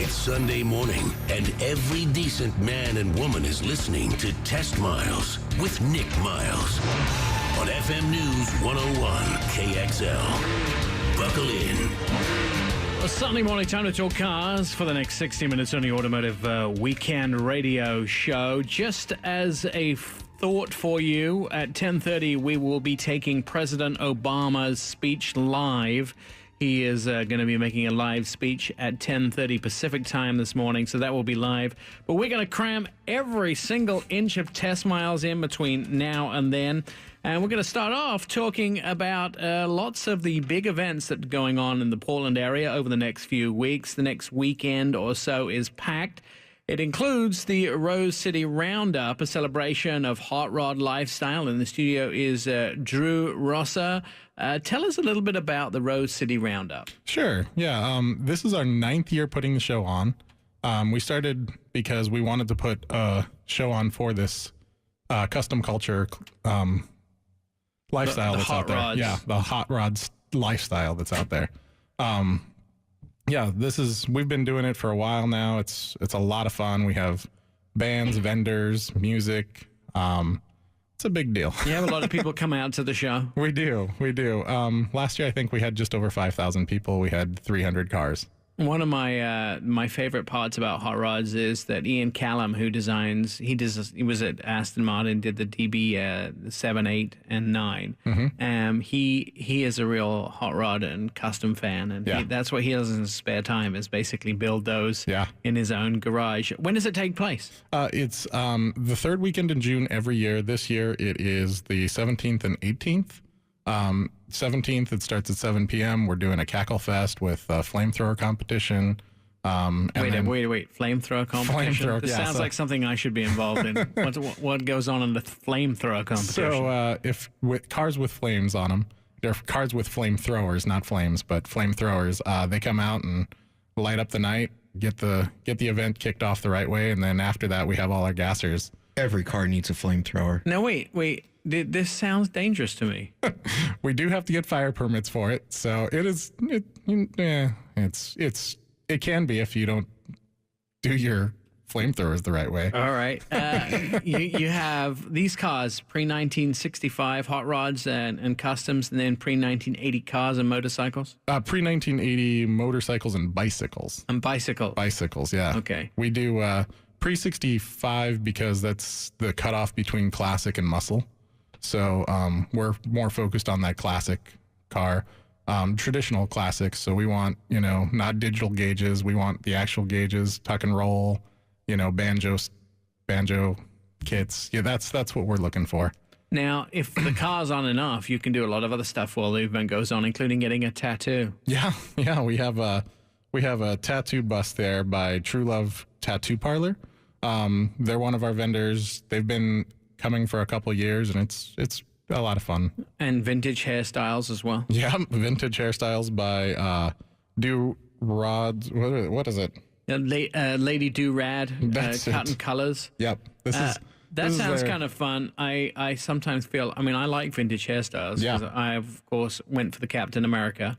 It's Sunday morning, and every decent man and woman is listening to Test Miles with Nick Miles on FM News 101 KXL. Buckle in. A Sunday morning, time to talk cars for the next 60 minutes on the Automotive Weekend Radio Show. Just as a thought for you, at 10:30 we will be taking President Obama's speech live. He is going to be making a live speech at 10:30 Pacific time this morning, so that will be live. But we're going to cram every single inch of test miles in between now and then. And we're going to start off talking about lots of the big events that are going on in the Portland area over the next few weeks. The next weekend or so is packed. It includes the Rose City Roundup, a celebration of hot rod lifestyle. In the studio is Drew Rosser. Tell us a little bit about the Rose City Roundup. Sure. Yeah. This is our 9th year putting the show on. We started because we wanted to put a show on for this custom culture lifestyle the that's hot out there. rods. Yeah, the hot rods lifestyle that's out there. Yeah, we've been doing it for a while now. It's a lot of fun. We have bands, vendors, music. It's a big deal. You have a lot of people come out to the show. We do. Last year, I think we had just over 5,000 people. We had 300 cars. One of my favorite parts about hot rods is that Ian Callum, who designs, he was at Aston Martin, did the DB 7, 8, and 9. Mm-hmm. He is a real hot rod and custom fan, and that's what he does in his spare time is basically build those in his own garage. When does it take place? It's the third weekend in June every year. This year it is the 17th and 18th. 17th, it starts at 7 p.m. We're doing a cackle fest with a flamethrower competition. Wait. Flamethrower competition? This sounds like something I should be involved in. What goes on in the flamethrower competition? So if with cars with flames on them, they're cars with flamethrowers, not flames, but flamethrowers. They come out and light up the night, get the event kicked off the right way, and then after that, we have all our gassers. Every car needs a flamethrower. Now, wait. This sounds dangerous to me. We do have to get fire permits for it, so it can be if you don't do your flamethrowers the right way. All right. You have these cars, pre-1965 hot rods and customs, and then pre-1980 cars and motorcycles? Pre-1980 motorcycles and bicycles. And bicycles. Bicycles, yeah. Okay. We do pre-65 because that's the cutoff between classic and muscle. So we're more focused on that classic car, traditional classics. So we want, not digital gauges. We want the actual gauges, tuck and roll, banjo kits. Yeah, that's what we're looking for. Now, if the car's on enough, you can do a lot of other stuff while the event goes on, including getting a tattoo. Yeah. We have a tattoo bust there by True Love Tattoo Parlor. They're one of our vendors. They've been coming for a couple of years, and it's a lot of fun. And vintage hairstyles as well. Yeah, vintage hairstyles by Do Rods. What is it? Lady Do Rad. Cut and colors. Yep. That sounds kind of fun. I sometimes feel, I like vintage hairstyles. Yeah. I, of course, went for the Captain America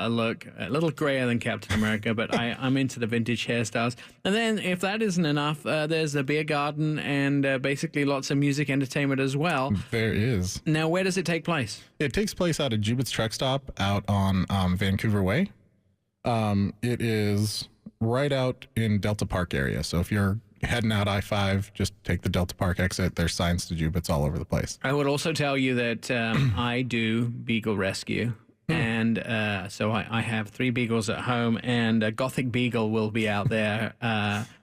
look. A little grayer than Captain America, but I'm into the vintage hairstyles. And then if that isn't enough, there's the beer garden and basically lots of music entertainment as well. There is. Now, where does it take place? It takes place out of Jubit's Truck Stop out on Vancouver Way. It is right out in Delta Park area. So if you're heading out I-5, just take the Delta Park exit. There's signs to Jubit's all over the place. I would also tell you that I do Beagle Rescue. And so I have 3 beagles at home, and Gothic Beagle will be out there.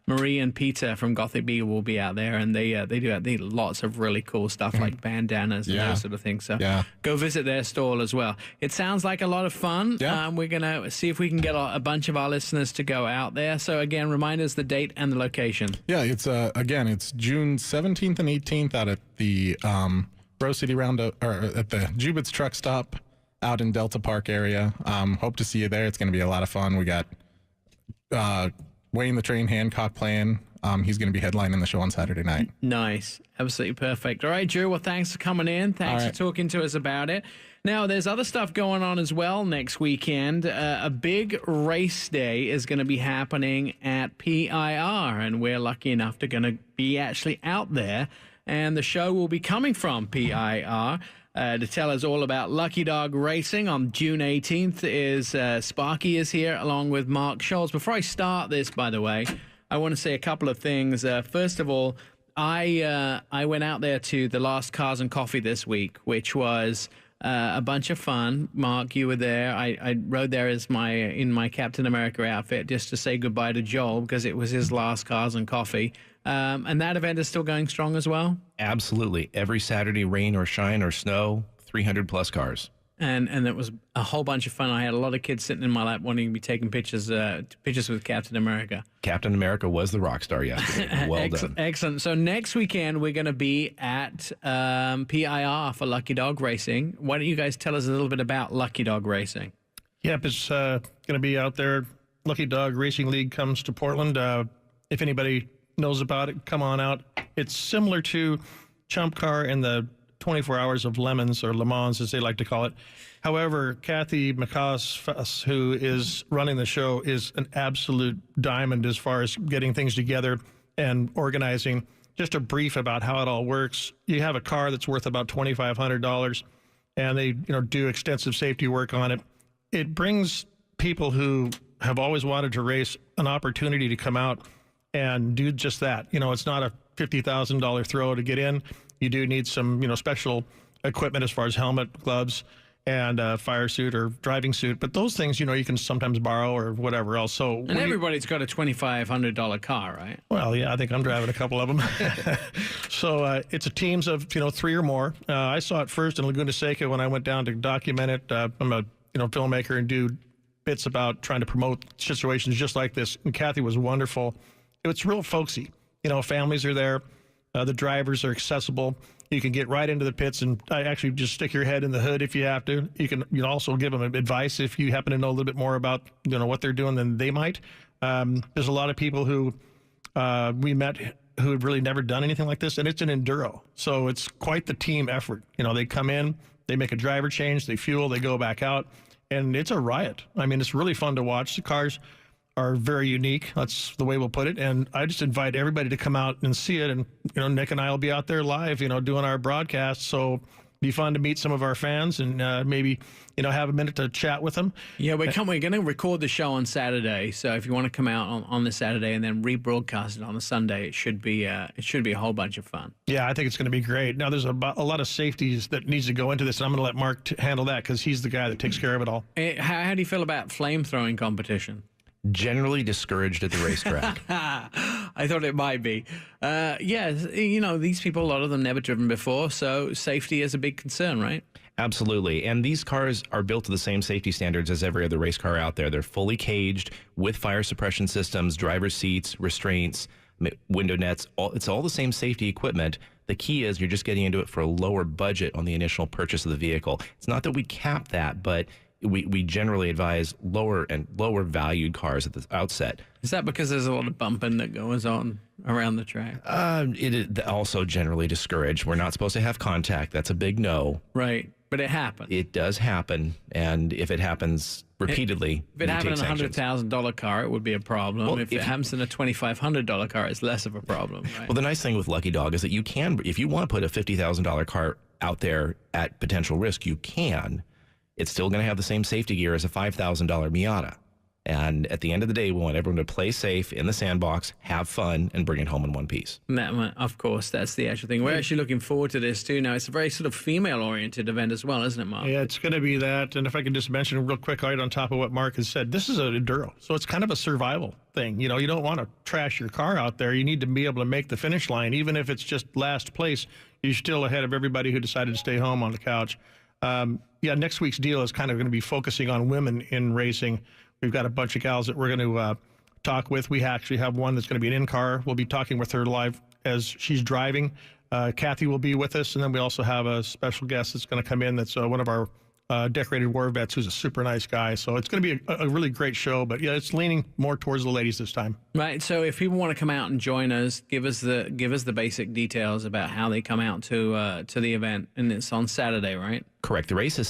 Marie and Peter from Gothic Beagle will be out there, and they do lots of really cool stuff like bandanas and those sort of things. So go visit their stall as well. It sounds like a lot of fun. Yeah. We're going to see if we can get a bunch of our listeners to go out there. So again, remind us the date and the location. Yeah, it's June 17th and 18th out at the Rose City Roundup, or at the Jubit's Truck Stop out in Delta Park area. Hope to see you there. It's going to be a lot of fun. We got Wayne the Train Hancock playing. He's going to be headlining the show on Saturday night. Nice. Absolutely perfect. All right, Drew, well, thanks for coming in. Thanks for talking to us about it. Now, there's other stuff going on as well next weekend. A big race day is going to be happening at PIR, and we're lucky enough to going to be actually out there, and the show will be coming from PIR. To tell us all about Lucky Dog Racing on June 18th is Sparky is here along with Mark Schultz. Before I start this, by the way, I want to say a couple of things. First of all, I went out there to the last Cars and Coffee this week, which was a bunch of fun. Mark, you were there. I rode there in my Captain America outfit just to say goodbye to Joel because it was his last Cars and Coffee. And that event is still going strong as well? Absolutely. Every Saturday, rain or shine or snow, 300 plus cars. And it was a whole bunch of fun. I had a lot of kids sitting in my lap wanting to be taking pictures with Captain America. Captain America was the rock star yesterday. Well done. Excellent. So next weekend, we're going to be at PIR for Lucky Dog Racing. Why don't you guys tell us a little bit about Lucky Dog Racing? Yep, it's going to be out there. Lucky Dog Racing League comes to Portland. If anybody knows about it, come on out. It's similar to Chump Car and the 24 Hours of Lemons, or Le Mans, as they like to call it. However, Kathy McCoss, who is running the show, is an absolute diamond as far as getting things together and organizing. Just a brief about how it all works. You have a car that's worth about $2,500, and they do extensive safety work on it. It brings people who have always wanted to race an opportunity to come out and do just that. It's not a $50,000 throw to get in. You do need some, special equipment as far as helmet, gloves, and fire suit or driving suit. But those things, you can sometimes borrow or whatever else. So and everybody's got a $2,500 car, right? Well, yeah, I think I'm driving a couple of them. So it's a teams of, 3 or more. I saw it first in Laguna Seca when I went down to document it. I'm a, filmmaker and do bits about trying to promote situations just like this. And Kathy was wonderful. It's real folksy. Families are there. The drivers are accessible. You can get right into the pits and actually just stick your head in the hood if you have to. You can also give them advice if you happen to know a little bit more about what they're doing than they might. There's a lot of people who we met who have really never done anything like this, and it's an enduro. So it's quite the team effort. They come in, they make a driver change, they fuel, they go back out, and it's a riot. I mean, it's really fun to watch. The cars are very unique. That's the way we'll put it. And I just invite everybody to come out and see it. And, Nick and I will be out there live, doing our broadcast. So it'll be fun to meet some of our fans and maybe, have a minute to chat with them. Yeah, we're going to record the show on Saturday. So if you want to come out on the Saturday and then rebroadcast it on the Sunday, it should be a whole bunch of fun. Yeah, I think it's going to be great. Now, there's a lot of safeties that needs to go into this, and I'm going to let Mark handle that because he's the guy that takes care of it all. How do you feel about flame-throwing competition? Generally discouraged at the racetrack. I thought it might be. These people, a lot of them never driven before, so safety is a big concern, right? Absolutely. And these cars are built to the same safety standards as every other race car out there. They're fully caged with fire suppression systems, driver's seats, restraints, window nets. It's all the same safety equipment. The key is you're just getting into it for a lower budget on the initial purchase of the vehicle. It's not that we cap that, but we generally advise lower valued cars at the outset. Is that because there's a lot of bumping that goes on around the track? It is also generally discouraged. We're not supposed to have contact. That's a big no. Right, but it happens. It does happen, and if it happens repeatedly, if it happened in a $100,000 car, it would be a problem. Well, if it happens in a $2,500 car, it's less of a problem. Right? Well, the nice thing with Lucky Dog is that you can, if you want to put a $50,000 car out there at potential risk, you can. It's still going to have the same safety gear as a $5,000 Miata. And at the end of the day, we want everyone to play safe in the sandbox, have fun, and bring it home in one piece. Of course, that's the actual thing. We're actually looking forward to this, too. Now, it's a very sort of female-oriented event as well, isn't it, Mark? Yeah, it's going to be that. And if I could just mention real quick right on top of what Mark has said, this is an enduro. So it's kind of a survival thing. You don't want to trash your car out there. You need to be able to make the finish line. Even if it's just last place, you're still ahead of everybody who decided to stay home on the couch. Next week's deal is kind of going to be focusing on women in racing. We've got a bunch of gals that we're going to talk with. We actually have one that's going to be an in-car. We'll be talking with her live as she's driving. Kathy will be with us, and then we also have a special guest that's going to come in that's one of our Decorated War Vets, who's a super nice guy. So it's going to be a really great show. But yeah, it's leaning more towards the ladies this time. Right. So if people want to come out and join us, give us the basic details about how they come out to the event, and it's on Saturday, right? Correct. The race is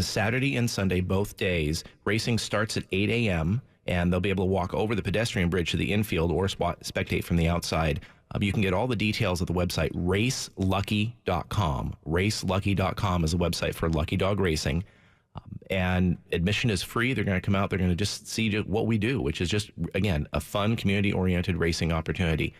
Saturday and Sunday, both days. Racing starts at 8 a.m., and they'll be able to walk over the pedestrian bridge to the infield or spectate from the outside. You can get all the details at the website, racelucky.com. Racelucky.com is a website for Lucky Dog Racing. And admission is free. They're going to come out. They're going to just see what we do, which is just, again, a fun, community-oriented racing opportunity.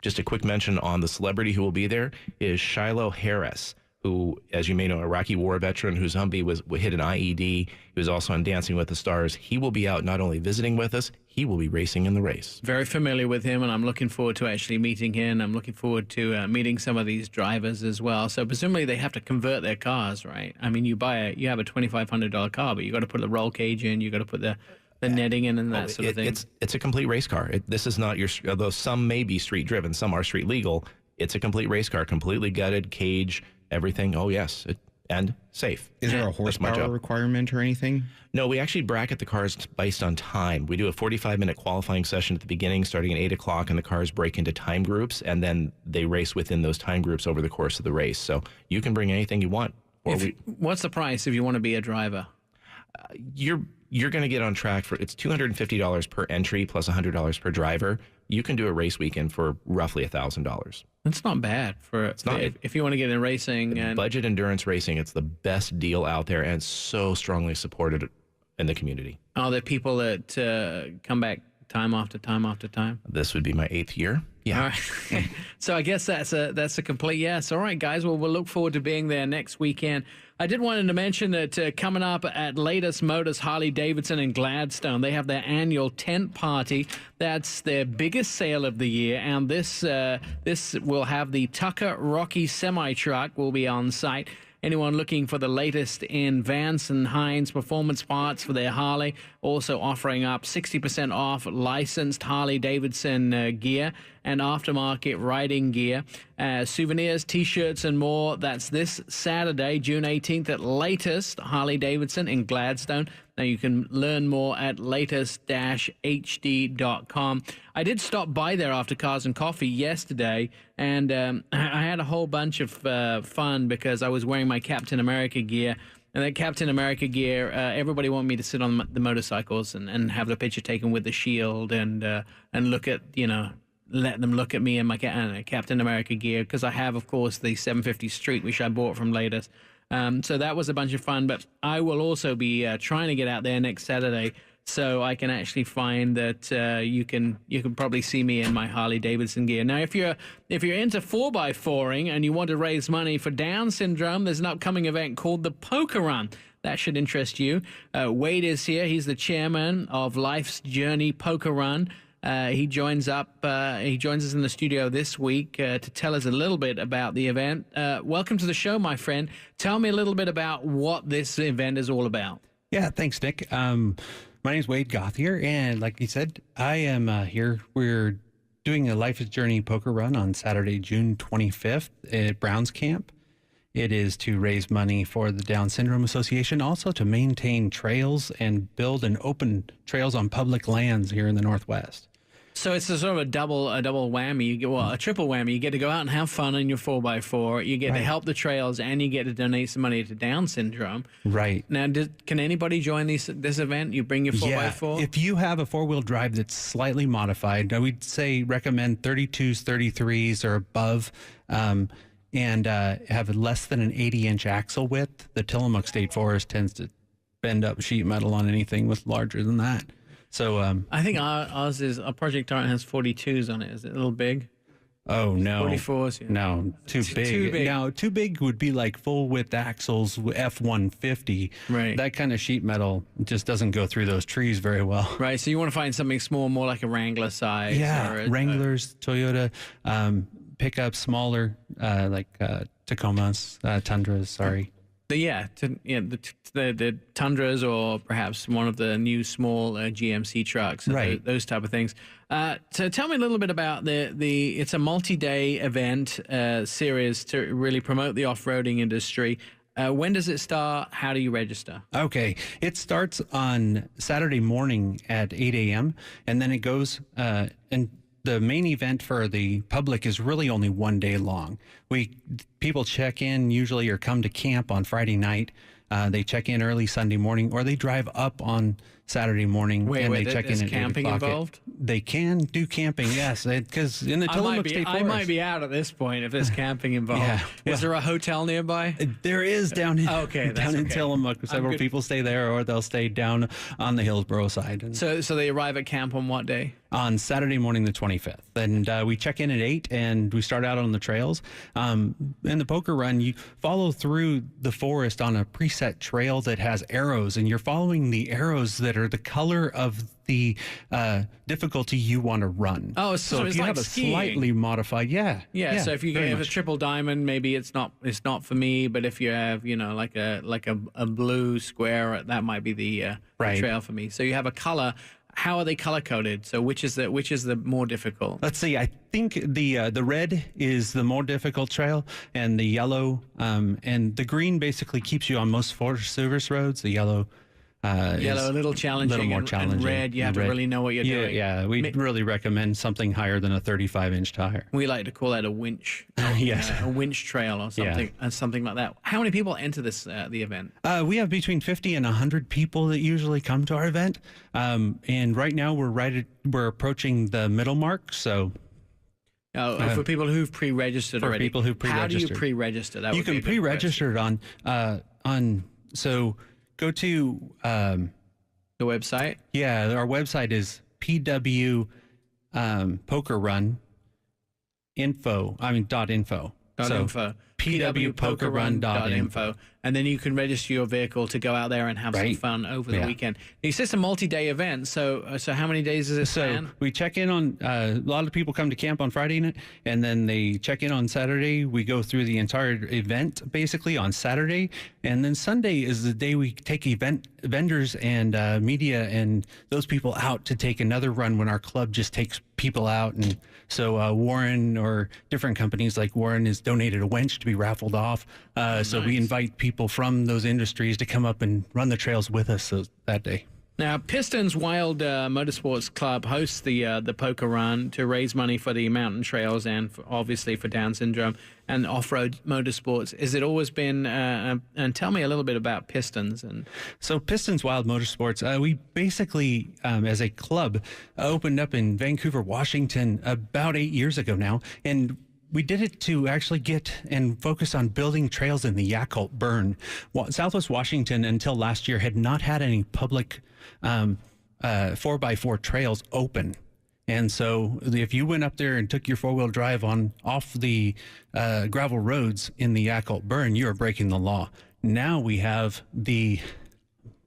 Just a quick mention on the celebrity who will be there is Shiloh Harris, who, as you may know, Iraqi war veteran whose Humvee hit an IED. He was also on Dancing with the Stars. He will be out not only visiting with us, he will be racing in the race. Very familiar with him, and I'm looking forward to actually meeting him. I'm looking forward to meeting some of these drivers as well. So presumably they have to convert their cars, right? I mean, you have a $2,500 car, but you got to put the roll cage in, you got to put the netting in and that sort of thing. It's a complete race car. This is not although some may be street driven, some are street legal. It's a complete race car, completely gutted, cage, everything. Oh, yes. And safe. Is there a horsepower requirement or anything? No, we actually bracket the cars based on time. We do a 45-minute qualifying session at the beginning, starting at 8 o'clock, and the cars break into time groups, and then they race within those time groups over the course of the race. So you can bring anything you want. What's the price if you want to be a driver? You're going to get on track for, it's $250 per entry plus $100 per driver. You can do a race weekend for roughly $1,000. That's not bad if you want to get in racing and budget endurance racing. It's the best deal out there and so strongly supported in the community. Are there people that come back time after time after time? This would be my 8th year. Yeah. All right. So I guess that's a complete yes. All right, guys. Well, we'll look forward to being there next weekend. I did want to mention that coming up at Latest Motors Harley-Davidson in Gladstone, they have their annual tent party. That's their biggest sale of the year, and this will have the Tucker Rocky semi-truck will be on site. Anyone looking for the latest in Vance and Hines performance parts for their Harley, also offering up 60% off licensed Harley-Davidson gear and aftermarket riding gear, souvenirs, T-shirts, and more. That's this Saturday, June 18th at Latest Harley-Davidson in Gladstone. Now you can learn more at latest-hd.com. I did stop by there after Cars and Coffee yesterday, and I had a whole bunch of fun because I was wearing my Captain America gear. And that Captain America gear, everybody wanted me to sit on the motorcycles and have the picture taken with the shield and look at, let them look at me in my Captain America gear, because I have, of course, the 750 Street, which I bought from Latest. So that was a bunch of fun, but I will also be trying to get out there next Saturday so I can actually find that you can probably see me in my Harley-Davidson gear. Now, if you're into 4x4ing and you want to raise money for Down syndrome, there's an upcoming event called the Poker Run. That should interest you. Wade is here. He's the chairman of Life's Journey Poker Run. He joins us in the studio this week to tell us a little bit about the event. Welcome to the show, my friend. Tell me a little bit about what this event is all about. Yeah, thanks, Nick. My name is Wade Gothier, and like you said, I am here. We're doing a Life's Journey Poker Run on Saturday, June 25th at Browns Camp. It is to raise money for the Down Syndrome Association, also to maintain trails and build and open trails on public lands here in the Northwest. So it's a sort of a double whammy. You get a triple whammy. You get to go out and have fun in your 4x4. You get to help the trails, and you get to donate some money to Down syndrome. Right. Now, can anybody join this event? You bring your 4x4? If you have a four-wheel drive that's slightly modified, I would recommend 32s, 33s or above, and have less than an 80-inch axle width. The Tillamook State Forest tends to bend up sheet metal on anything with larger than that. So I think ours is a Project Torrent has 42s on it. Is it a little big? Oh no, 44s. Yeah. No, too big. Too big. Now, too big would be like full width axles, F-150. Right. That kind of sheet metal just doesn't go through those trees very well. Right. So you want to find something small, more like a Wrangler size. Yeah, Wranglers, Toyota, pickup smaller, like Tacomas, Tundras. Sorry. The Tundras, or perhaps one of the new small GMC trucks, right? Those type of things. So tell me a little bit about it's a multi-day event series to really promote the off-roading industry. When does it start? How do you register? Okay. It starts on Saturday morning at 8 a.m. and then it goes, and the main event for the public is really only 1 day long. People check in usually or come to camp on Friday night. They check in early Sunday morning, or they drive up on Saturday morning they check in at 8 camping o'clock. involved? They can do camping, yes, because in the Tillamook State Forest. I might be out at this point if there's camping involved. Yeah, Is there a hotel nearby? There is down in down in Tillamook. Several people stay there, or they'll stay down on the Hillsborough side. And So they arrive at camp on what day? on Saturday morning, the 25th. And we check in at 8 and we start out on the trails. In the poker run, you follow through the forest on a preset trail that has arrows, and you're following the arrows that are the color of the difficulty you want to run. Oh, so if it's you like have a skiing. slightly modified, Yeah, so if you very have a much. triple diamond, maybe it's not for me. But if you have, like a blue square, that might be the Right. trail for me. So you have a color. How are they color coded? So which is the more difficult? Let's see. I think the red is the more difficult trail, and the yellow and the green basically keeps you on most Forest Service roads. The yellow. Yellow, a little challenging. little more and challenging. red, you have to really know what you're doing. Yeah, we really recommend something higher than a 35-inch tire. We like to call that a winch. Yes. A winch trail or something, something like that. How many people enter this the event? We have between 50 and 100 people that usually come to our event, and right now we're approaching the middle mark. So For people who've pre-registered for already. people who've How do you pre-registered. pre-register? That you would be can a good pre-register it on so go to question. The website. our website is PW Poker Run info. .info. .info. pwpokerrun.info. And then you can register your vehicle to go out there and have some Right. fun over the Yeah. weekend. You said it's a multi-day event, so how many days does it So span? we check in on a lot of people come to camp on Friday night, and then they check in on Saturday. We go through the entire event basically on Saturday, and then Sunday is the day we take event vendors and media and those people out to take another run when our club just takes people out. And so Warren or different companies like Warren has donated a winch to be raffled off. So we invite people from those industries to come up and run the trails with us that day. Now, Pistons Wild Motorsports Club hosts the poker run to raise money for the mountain trails and obviously for Down syndrome and off-road motorsports. Has it always been? And tell me a little bit about Pistons. So Pistons Wild Motorsports, we basically, as a club, opened up in Vancouver, Washington about 8 years ago now, and we did it to actually get and focus on building trails in the Yakult Burn. Southwest Washington, until last year, had not had any public 4x4 trails open. And so if you went up there and took your four-wheel drive off the gravel roads in the Yakult Burn, you are breaking the law. Now we have the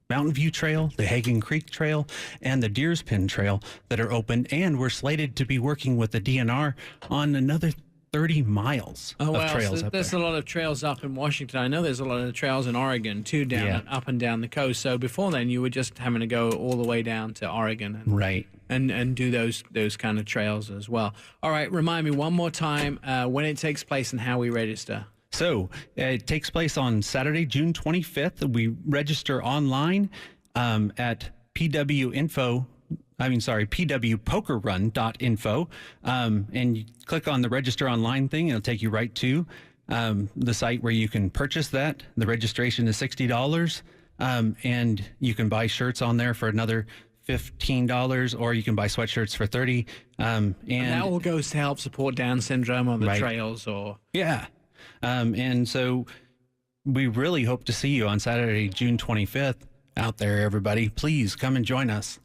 Mountain View Trail, the Hagen Creek Trail, and the Deer's Pin Trail that are open, and we're slated to be working with the DNR on another 30 miles of trails up there's there. a lot of trails up in Washington. I know there's a lot of trails in Oregon too, up and down the coast. So before then, you were just having to go all the way down to Oregon, Right. and do those kind of trails as well. All right, remind me one more time when it takes place and how we register. So it takes place on Saturday, June 25th. We register online at pwpokerrun.info. And you click on the register online thing. It'll take you right to the site where you can purchase that. The registration is $60. And you can buy shirts on there for another $15, or you can buy sweatshirts for $30. And that all goes to help support Down syndrome on the Right. trails, or yeah. And so we really hope to see you on Saturday, June 25th out there, everybody. Please come and join us.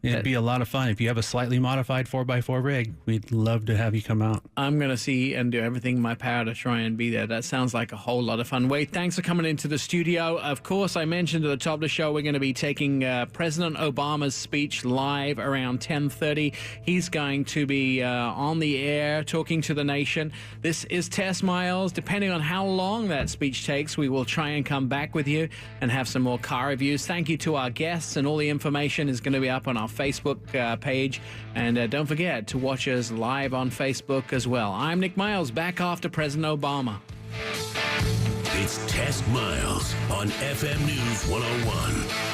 It'd be a lot of fun. If you have a slightly modified 4x4 rig, we'd love to have you come out. I'm going to see and do everything in my power to try and be there. That sounds like a whole lot of fun. Wade, thanks for coming into the studio. Of course, I mentioned at the top of the show, we're going to be taking President Obama's speech live around 10:30. He's going to be on the air talking to the nation. This is Tess Miles. Depending on how long that speech takes, we will try and come back with you and have some more car reviews. Thank you to our guests, and all the information is going to be up on our Facebook page. And don't forget to watch us live on Facebook as well. I'm Nick Miles, back after President Obama. It's Test Miles on FM News 101.